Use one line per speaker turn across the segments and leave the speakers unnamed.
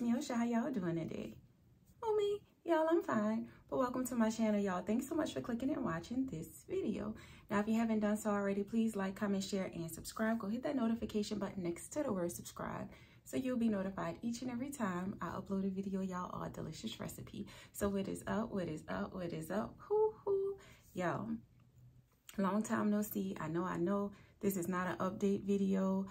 Meoshia. How y'all doing today? Oh, me? Y'all, I'm fine. But welcome to my channel, y'all. Thanks so much for clicking and watching this video. Now, if you haven't done so already, please like, comment, share, and subscribe. Go hit that notification button next to the word subscribe so you'll be notified each and every time I upload a video, y'all, or a delicious recipe. So what is up? What is up? What is up? Hoo-hoo. Y'all, long time no see. I know. This is not an update video.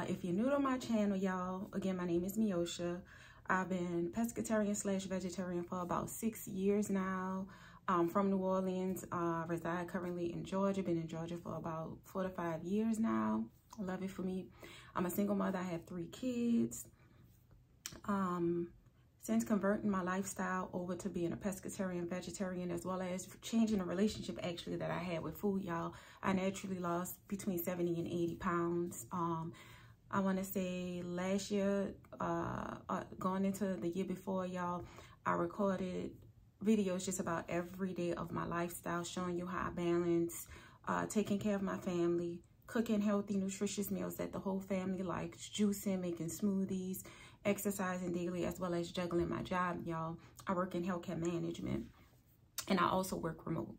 If you're new to my channel, y'all, again, my name is Meoshia. I've been pescatarian / vegetarian for about 6 years now. From New Orleans, reside currently in Georgia. Been in Georgia for about 4 to 5 years now. I love it for me. I'm a single mother. I have 3 kids. Since converting my lifestyle over to being a pescatarian, vegetarian, as well as changing the relationship actually that I had with food, y'all, I naturally lost between 70 and 80 pounds. I want to say last year, going into the year before, y'all, I recorded videos just about every day of my lifestyle, showing you how I balance taking care of my family, cooking healthy, nutritious meals that the whole family likes, juicing, making smoothies, exercising daily, as well as juggling my job, y'all. I work in healthcare management, and I also work remote.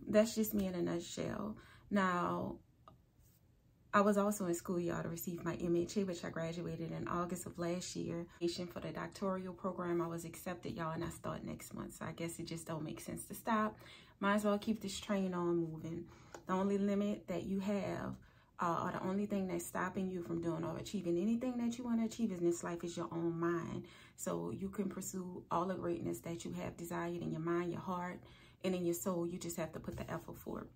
That's just me in a nutshell. Now, I was also in school, y'all, to receive my Imma, which I graduated in August of last year. For the doctoral program, I was accepted, y'all, and I start next month. So I guess it just don't make sense to stop. Might as well keep this train on moving. The only limit that you have, or the only thing that's stopping you from doing or achieving anything that you want to achieve in this life is your own mind. So you can pursue all the greatness that you have desired in your mind, your heart, and in your soul. You just have to put the effort for it.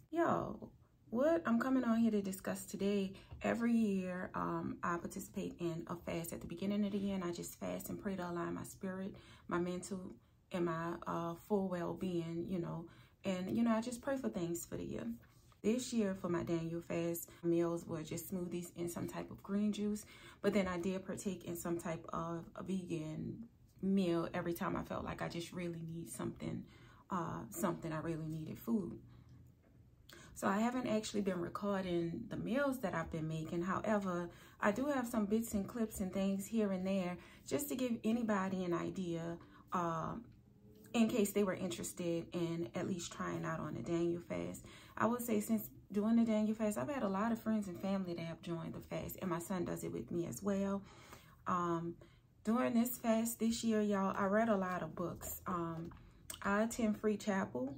Yo, what I'm coming on here to discuss today, every year I participate in a fast at the beginning of the year, and I just fast and pray to align my spirit, my mental, and my full well-being, you know. And, you know, I just pray for things for the year. This year for my Daniel fast, meals were just smoothies and some type of green juice. But then I did partake in some type of a vegan meal every time I felt like I just really need something, I really needed food. So I haven't actually been recording the meals that I've been making. However, I do have some bits and clips and things here and there just to give anybody an idea in case they were interested in at least trying out on the Daniel fast. I would say since doing the Daniel fast, I've had a lot of friends and family that have joined the fast, and my son does it with me as well. During this fast this year, y'all, I read a lot of books. I attend free chapel,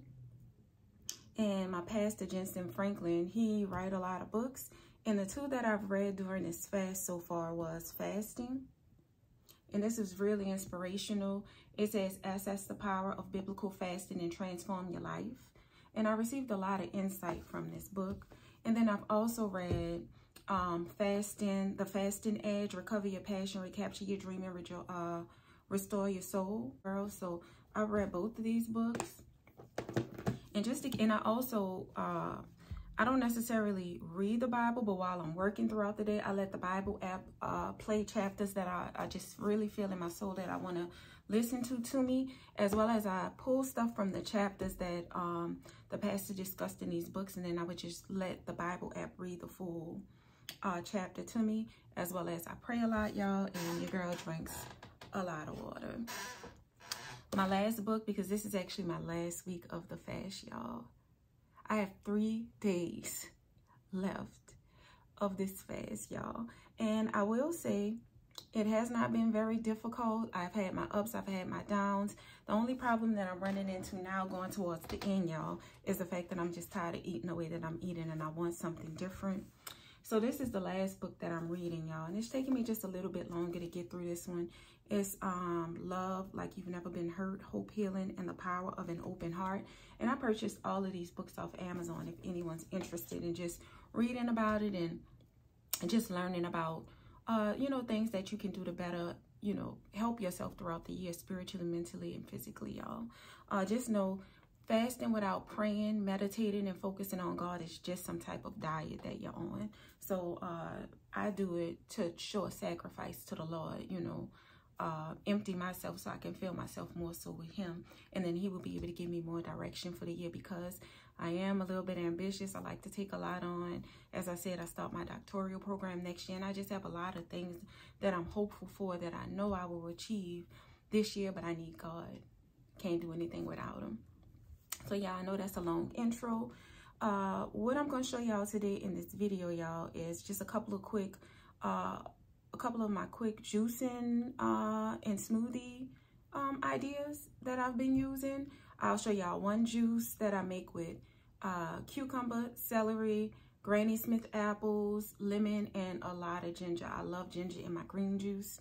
and my pastor, Jensen Franklin, he write a lot of books. And the 2 that I've read during this fast so far was Fasting. And this is really inspirational. It says, Access the Power of Biblical Fasting and Transform Your Life. And I received a lot of insight from this book. And then I've also read Fasting, The Fasting Edge, Recover Your Passion, Recapture Your Dream, and Restore Your Soul. So I've read both of these books. And I also, I don't necessarily read the Bible, but while I'm working throughout the day, I let the Bible app play chapters that I just really feel in my soul that I want to listen to me, as well as I pull stuff from the chapters that the pastor discussed in these books, and then I would just let the Bible app read the full chapter to me, as well as I pray a lot, y'all, and your girl drinks a lot of water. My last book, because this is actually my last week of the fast, y'all. I have 3 days left of this fast, y'all. And I will say it has not been very difficult. I've had my ups, I've had my downs. The only problem that I'm running into now going towards the end, y'all, is the fact that I'm just tired of eating the way that I'm eating, and I want something different. So this is the last book that I'm reading, y'all, and it's taking me just a little bit longer to get through this one. It's Love Like You've Never Been Hurt, Hope, Healing, and the Power of an Open Heart. And I purchased all of these books off Amazon if anyone's interested in just reading about it and just learning about, you know, things that you can do to better, you know, help yourself throughout the year, spiritually, mentally, and physically, y'all. Just know, fasting without praying, meditating, and focusing on God is just some type of diet that you're on. So I do it to show a sacrifice to the Lord, you know, empty myself so I can fill myself more so with Him. And then He will be able to give me more direction for the year, because I am a little bit ambitious. I like to take a lot on. As I said, I start my doctoral program next year, and I just have a lot of things that I'm hopeful for that I know I will achieve this year, but I need God. Can't do anything without him. So yeah, I know that's a long intro. What I'm going to show y'all today in this video, y'all, is just a couple of my quick juicing and smoothie ideas that I've been using. I'll show y'all one juice that I make with cucumber, celery, Granny Smith apples, lemon, and a lot of ginger. I love ginger in my green juice.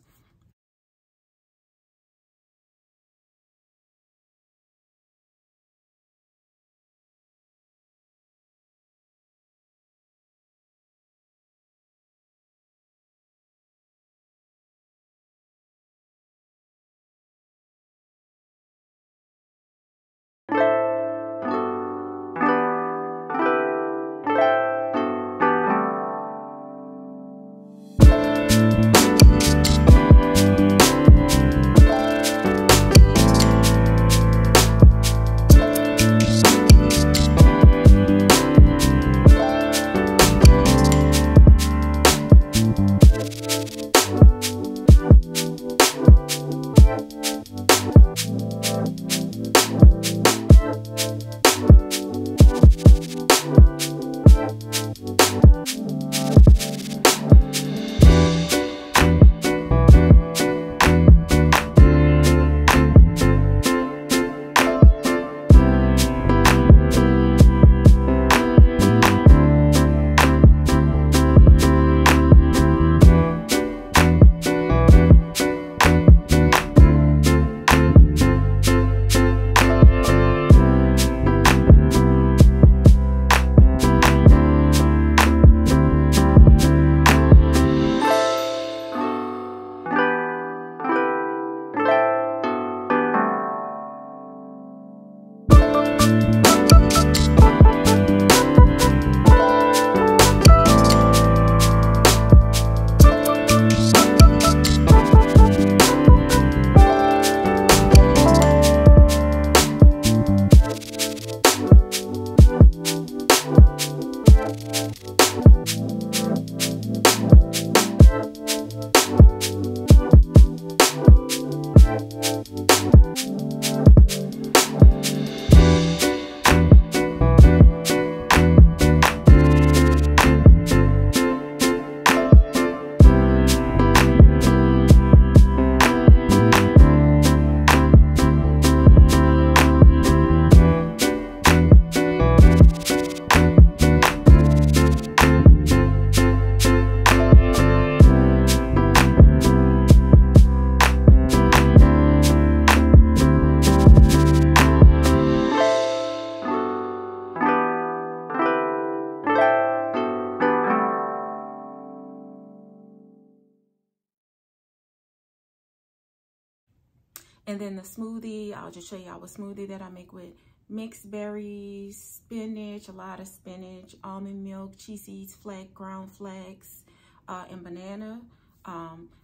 And then the smoothie, I'll just show y'all a smoothie that I make with mixed berries, spinach, a lot of spinach, almond milk, chia seeds, ground flax, and banana.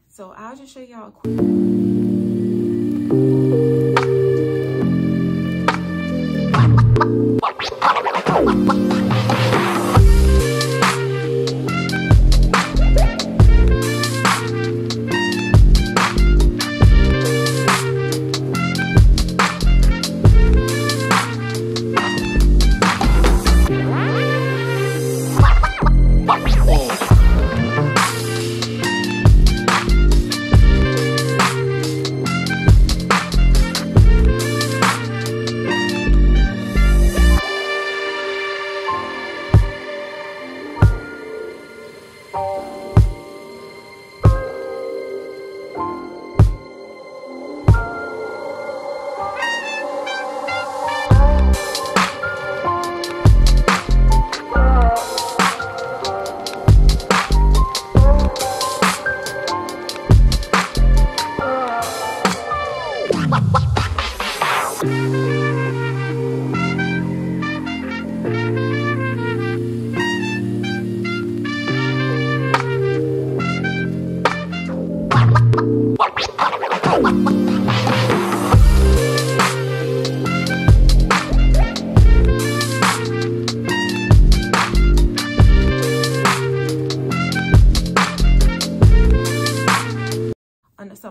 So I'll just show y'all a quick...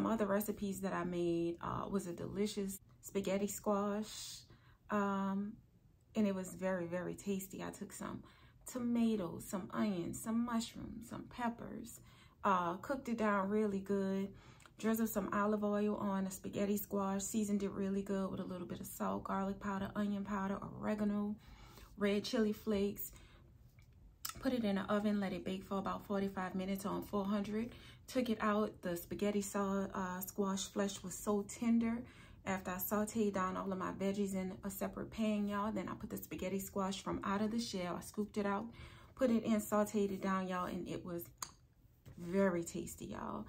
other recipes that I made was a delicious spaghetti squash. And it was very, very tasty. I took some tomatoes, some onions, some mushrooms, some peppers, cooked it down really good, drizzled some olive oil on the spaghetti squash, seasoned it really good with a little bit of salt, garlic powder, onion powder, oregano, red chili flakes. Put it in the oven, let it bake for about 45 minutes on 400. Took it out. The spaghetti squash flesh was so tender. After I sauteed down all of my veggies in a separate pan, y'all, then I put the spaghetti squash from out of the shell. I scooped it out, put it in, sauteed it down, y'all, and it was very tasty, y'all.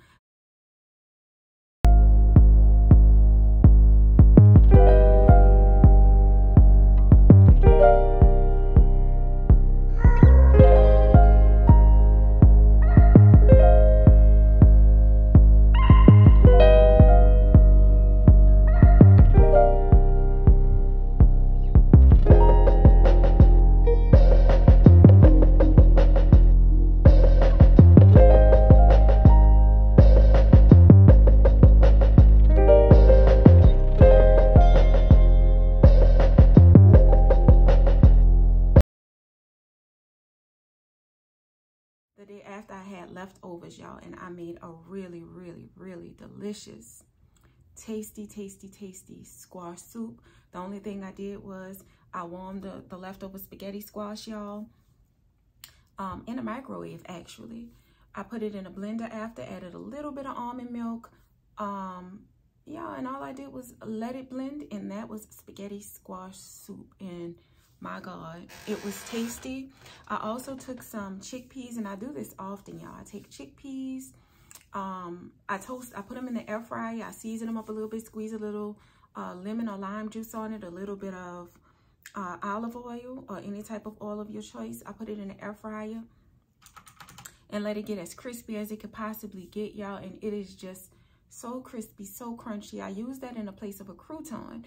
The day after, I had leftovers, y'all, and I made a really, really, really delicious, tasty, tasty, tasty squash soup. The only thing I did was I warmed the leftover spaghetti squash, y'all, in a microwave, actually. I put it in a blender after, added a little bit of almond milk, yeah, and all I did was let it blend, and that was spaghetti squash soup. And my God, it was tasty. I also took some chickpeas, and I do this often, y'all. I take chickpeas, I put them in the air fryer. I season them up a little bit, squeeze a little lemon or lime juice on it, a little bit of olive oil or any type of oil of your choice. I put it in the air fryer and let it get as crispy as it could possibly get, y'all. And it is just so crispy, so crunchy. I use that in the place of a crouton.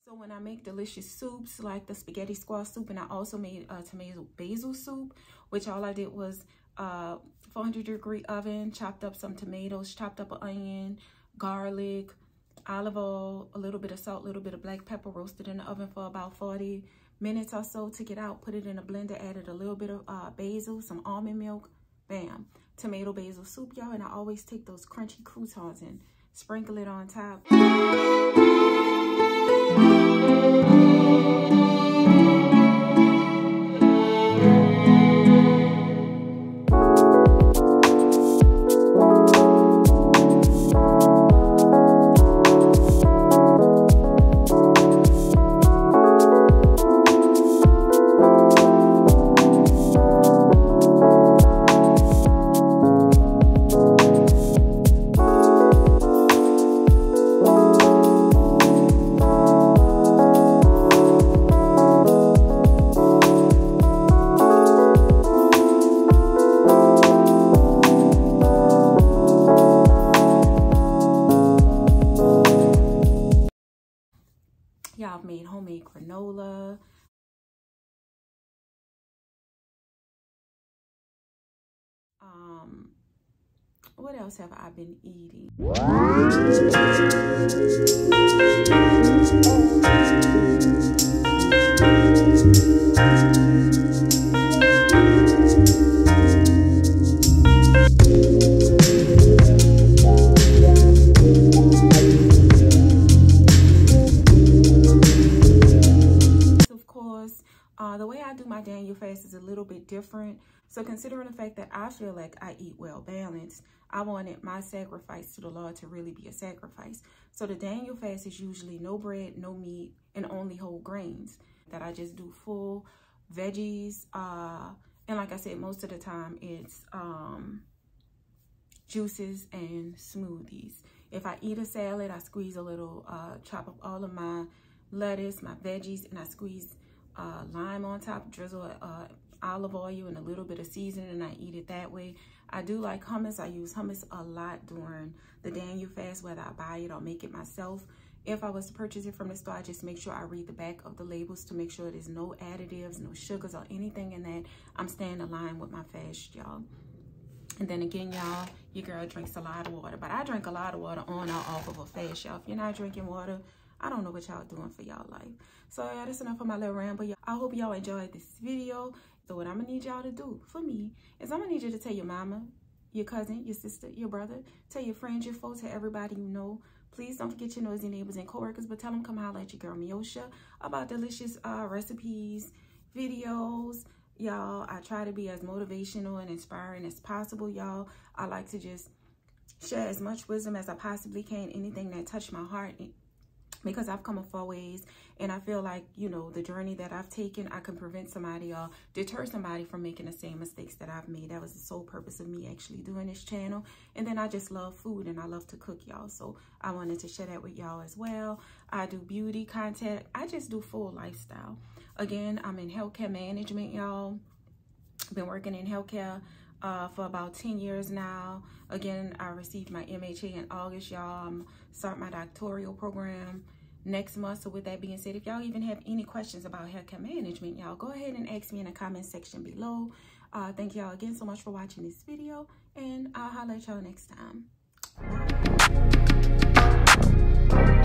So when I make delicious soups like the spaghetti squash soup, and I also made a tomato basil soup, which all I did was 400-degree oven, chopped up some tomatoes, chopped up an onion, garlic, olive oil, a little bit of salt, a little bit of black pepper, roasted in the oven for about 40 minutes or so. Took it out, put it in a blender, added a little bit of basil, some almond milk, bam, tomato basil soup, y'all. And I always take those crunchy croutons and sprinkle it on top. Y'all, I've made homemade granola. What else have I been eating? The way I do my Daniel fast is a little bit different. So considering the fact that I feel like I eat well balanced, I wanted my sacrifice to the Lord to really be a sacrifice. So the Daniel fast is usually no bread, no meat, and only whole grains. That I just do full veggies. And like I said, most of the time it's juices and smoothies. If I eat a salad, I squeeze a little, chop up all of my lettuce, my veggies, and I squeeze lime on top, drizzle olive oil and a little bit of seasoning, and I eat it that way. I do like hummus. I use hummus a lot during the Daniel fast, whether I buy it or make it myself. If I was to purchase it from the store, I just make sure I read the back of the labels to make sure there's no additives, no sugars or anything in that. I'm staying aligned with my fast, y'all. And then again, y'all, your girl drinks a lot of water. But I drink a lot of water on or off of a fast, y'all. If you're not drinking water, I don't know what y'all doing for y'all life. So yeah, that's enough of my little ramble. I hope y'all enjoyed this video. So what I'm gonna need y'all to do for me is I'm gonna need you to tell your mama, your cousin, your sister, your brother, tell your friends, your folks, tell everybody you know. Please don't forget your nosy neighbors and coworkers, but tell them come holler at your girl Meoshia about delicious recipes, videos. Y'all, I try to be as motivational and inspiring as possible, y'all. I like to just share as much wisdom as I possibly can, anything that touched my heart, because I've come a far ways, and I feel like, you know, the journey that I've taken, I can prevent somebody or deter somebody from making the same mistakes that I've made. That was the sole purpose of me actually doing this channel. And then I just love food and I love to cook, y'all. So I wanted to share that with y'all as well. I do beauty content. I just do full lifestyle. Again, I'm in healthcare management, y'all. Been working in healthcare for about 10 years now. Again, I received my MHA in August, y'all. I'm starting my doctoral program next month. So with that being said, if y'all even have any questions about healthcare management, y'all go ahead and ask me in the comment section below. Thank y'all again so much for watching this video, and I'll holler at y'all next time. Bye.